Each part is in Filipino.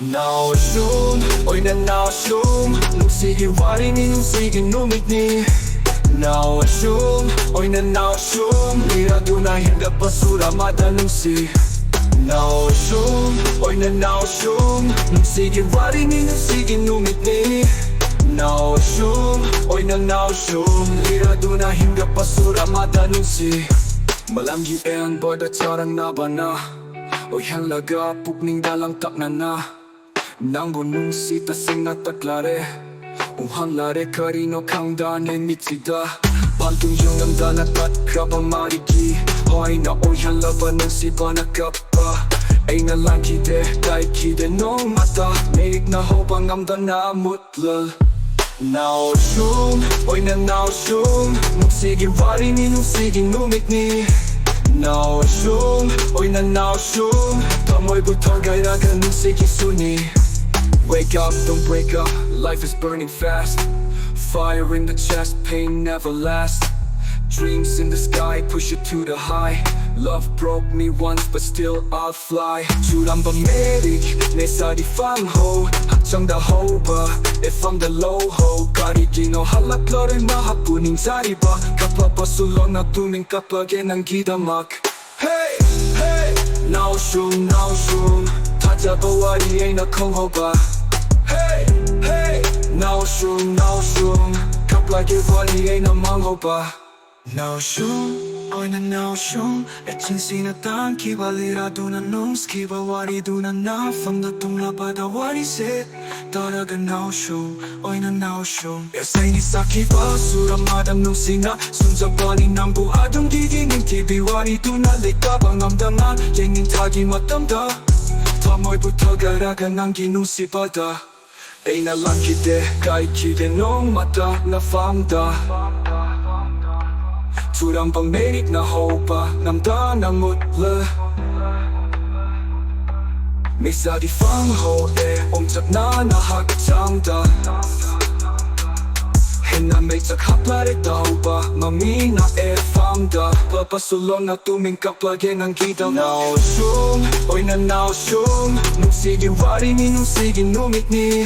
Naosum, oy na naosum Nung sige wari ni nung sige numit ni Naosum, oy na naosum Mirado na hindi pasura madanong si Naosum, oy na naosum Nung sige wari ni nung sige numit ni Naosum, oy na naosum Mirado na hindi pasura madanong si Malamgi ang borda charang nabana Oy halaga pukning dalang takna na Nang bunung sita sing nataklare Uhanlare karino kang dane nitsida Pantong yung namdalat at kraba mariki Hoy na oy halaba ng siba na kapa Ay nalang kide kahit kide nong mata Merik na hobang amda na mutlal Naosum, oy na naosum Nung sige wari ni nung sige numit ni Naosum, oy na naosum Tamoy buto gaya ka nung sige suni Wake up, don't break up, life is burning fast Fire in the chest, pain never lasts Dreams in the sky, push it to the high Love broke me once, but still I'll fly 주란 밤매릭 내 살이 famho 학정 다 호바 If I'm the low ho 가리기 너 할락거를 마하뿐인 자리 봐 kapapa sulong na tuning kapag ng gidamak Hey, hey Naosum, naosum 타자바와리 ay nakonghoba Hey, hey Naosum, naosum kapag wali ay namanghoba Naosum, oy na naosum Etchin sinatang kibalirado na nung skiba wari do na na From the tumla bada wari se Talaga naosum, oy na naosum ESEI ni sa kiba suram madam nung singa Sunjabani ng buhadong gigining TV wari do na likabang amdaman Yengin tagi matamda Tamoy buto garaga ng ginusibada Ay nalang kide kahit kide nung mata na famda Turang pangmerik na hopa namda na mutla May sa di fang ho omtak na nahagtangda Hina may taghapare daw ba mami na famda Papasulong na tuming kaplage ng gitaw Naosum, oy na naosum Nung sige wari ni nung sige numit ni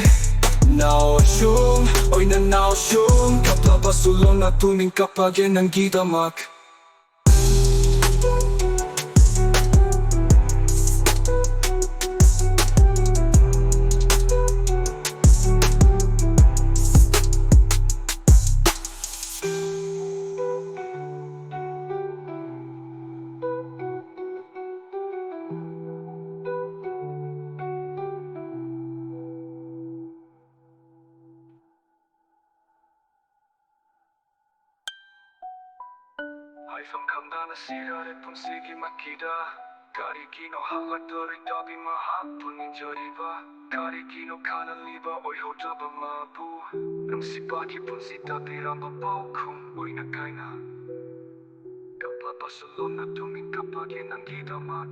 Naosum, oy na naosum Kapapasulong na tuming kapag ng gidamak Ay famkamda na sirare pun sige makida Karikino hakadori dabi mahapun injariba Karikino kanaliba oy hodaba mabu Nang sibaki pun si dabi ramba baukum oy nakaina Kapapasulong na tuming kapag ng gidamak